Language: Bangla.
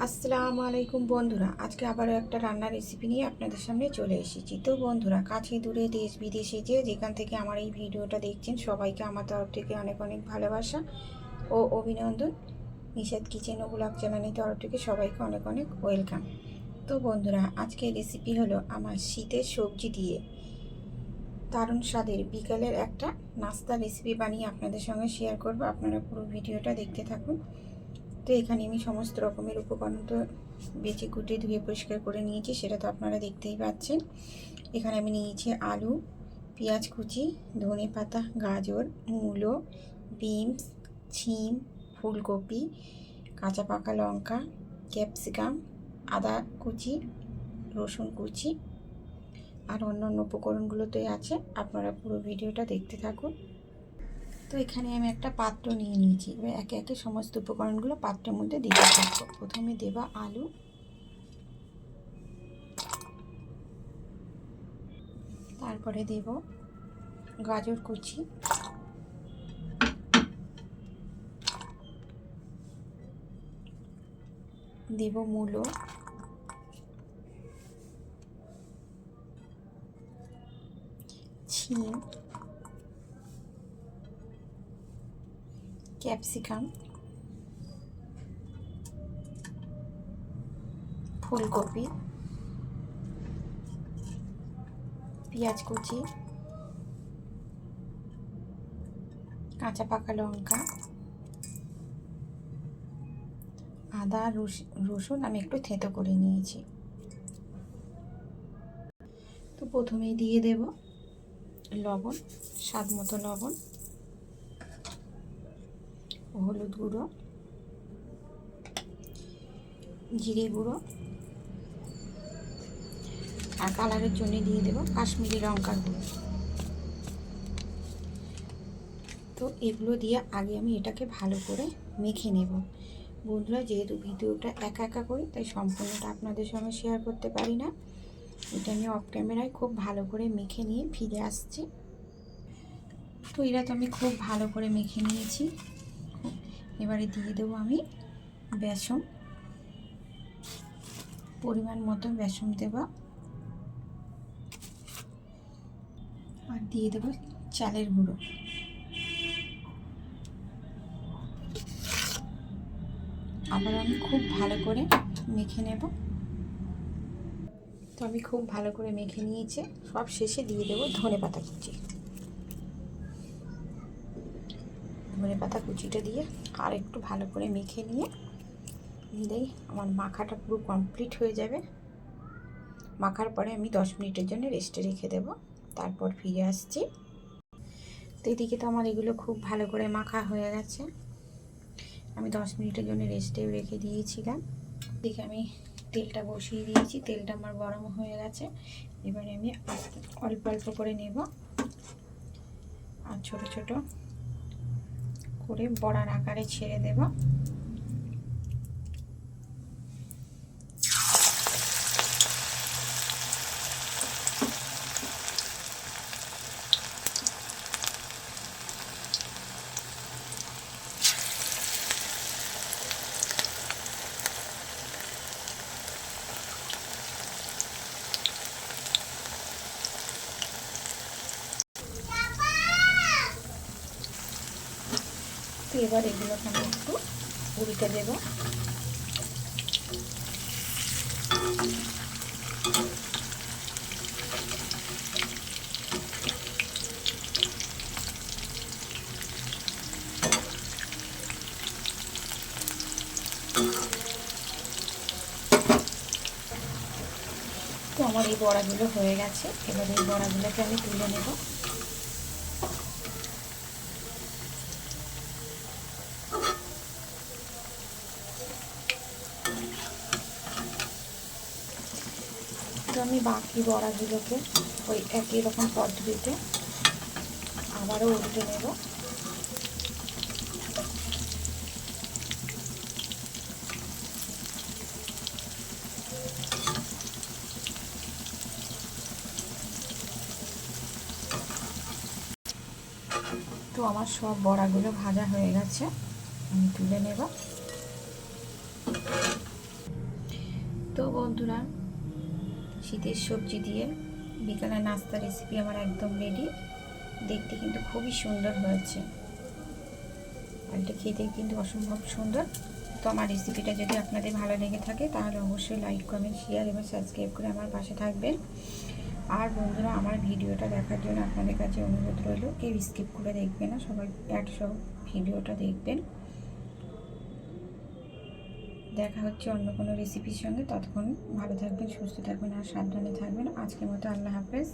আসসালামু আলাইকুম বন্ধুরা, আজকে আবারও একটা রান্নার রেসিপি নিয়ে আপনাদের সামনে চলে এসেছি। তো বন্ধুরা, কাছে দূরে দেশ বিদেশে যেখান থেকে আমার এই ভিডিওটা দেখছেন সবাইকে আমার তরফ থেকে অনেক অনেক ভালোবাসা ও অভিনন্দন। নিষাদ কিচেন ও ব্লগ চ্যানেলের তরফ থেকে সবাইকে অনেক অনেক ওয়েলকাম। তো বন্ধুরা, আজকের রেসিপি হলো আমার শীতের সবজি দিয়ে দারুণ স্বাদের বিকালের একটা নাস্তা রেসিপি বানিয়ে আপনাদের সঙ্গে শেয়ার করব। আপনারা পুরো ভিডিওটা দেখতে থাকুন। তো এখানে আমি সমস্ত রকমের উপকরণ তো বেছে কুটে ধুয়ে পরিষ্কার করে নিয়েছি, সেটা তো আপনারা দেখতেই পাচ্ছেন। এখানে আমি নিয়েছি আলু, পেঁয়াজ কুচি, ধনে পাতা, গাজর, মূলো, বিনস, শিম, ফুলকপি, কাঁচা পাকা লঙ্কা, ক্যাপসিকাম, আদা কুচি, রসুন কুচি আর অন্যান্য উপকরণগুলোতে আছে। আপনারা পুরো ভিডিওটা দেখতে থাকুন। তো এখানে আমি একটা পাত্র নিয়ে নিয়েছি। এবার একে একে সমস্ত উপকরণগুলো পাত্রের মধ্যে দিতে থাকবো। প্রথমে দেবা আলু, তারপরে দেব গাজর কুচি, দেব মূলো, শিম, ক্যাপসিকাম, ফুলকপি, পেঁয়াজ কুচি, কাঁচা পাকা লঙ্কা, আদা, রসুন আমি একটু থেঁতো করে নিয়েছি। তো প্রথমেই দিয়ে দেব লবণ, স্বাদ মতো লবণ, হলুদ গুঁড়ো, জিরে গুঁড়ো আর কালারের জন্য দিয়ে দেব কাশ্মীরি লঙ্কার গুঁড়ো। তো এগুলো দিয়ে আগে আমি এটাকে ভালো করে মেখে নেব। বন্ধুরা, যেহেতু ভিডিওটা একা একা করি তাই সম্পূর্ণটা আপনাদের সঙ্গে শেয়ার করতে পারি না। এটা আমি অফ ক্যামেরায় খুব ভালো করে মেখে নিয়ে ফিরে আসছি। তো এরা তো আমি খুব ভালো করে মেখে নিয়েছি। এবারে দিয়ে দেবো আমি বেসন, পরিমাণ মতো বেসন দেব আর দিয়ে দেবো চালের গুঁড়ো। আবার আমি খুব ভালো করে মেখে নেব। তো আমি খুব ভালো করে মেখে নিয়েছি। সব শেষে দিয়ে দেবো ধনেপাতা কুচি। ধনেপাতা কুচিটা দিয়ে আর একটু ভালো করে মেখে নিলেই আমার মাখাটা পুরো কমপ্লিট হয়ে যাবে। মাখার পরে আমি 10 মিনিটের জন্য রেস্টে রেখে দেব, তারপর ফিরে আসছি। তো এদিকে তো আমার এগুলো খুব ভালো করে মাখা হয়ে গেছে। আমি 10 মিনিটের জন্য রেস্টে রেখে দিয়েছিলাম। এদিকে আমি তেলটা বসিয়ে দিয়েছি, তেলটা আমার গরম হয়ে গেছে। এবারে আমি অল্প অল্প করে নেব আর ছোট ছোট করে বড়ার আকারে ছেড়ে দেব। তো এবার এগুলোকে আমি একটু উল্টে দেব। তো আমার এই বড়াগুলো হয়ে গেছে। এবার এই বড়াগুলোকে আমি তুলে নেব। তো আমি বাকি বড়াগুলোকে ওই একই রকম পদ্ধতিতে আবারও উল্টে নেব। তো আমার সব বড়াগুলো ভাজা হয়ে গেছে, আমি তুলে নেব। বন্ধুরা, শীতের সবজি দিয়ে বিকালে নাস্তা রেসিপি আমার একদম রেডি। দেখতে কিন্তু খুবই সুন্দর হয়েছে, আর এটা খেতে কিন্তু অসম্ভব সুন্দর। তো আমার রেসিপিটা যদি আপনাদের ভালো লেগে থাকে তাহলে অবশ্যই লাইক, কমেন্ট, শেয়ার এবং সাবস্ক্রাইব করে আমার পাশে থাকবেন। আর বন্ধুরা, আমার ভিডিওটা দেখার জন্য আপনাদের কাছে অনুরোধ রইল, কেউ স্কিপ করে দেখবে না, সবাই সব ভিডিওটা দেখবেন। দেখা হচ্ছে অন্য কোনো রেসিপির সঙ্গে। ততক্ষণ ভালো থাকবেন, সুস্থ থাকবেন আর সাবধানে থাকবেন। আজকের মতো আল্লাহ হাফেজ।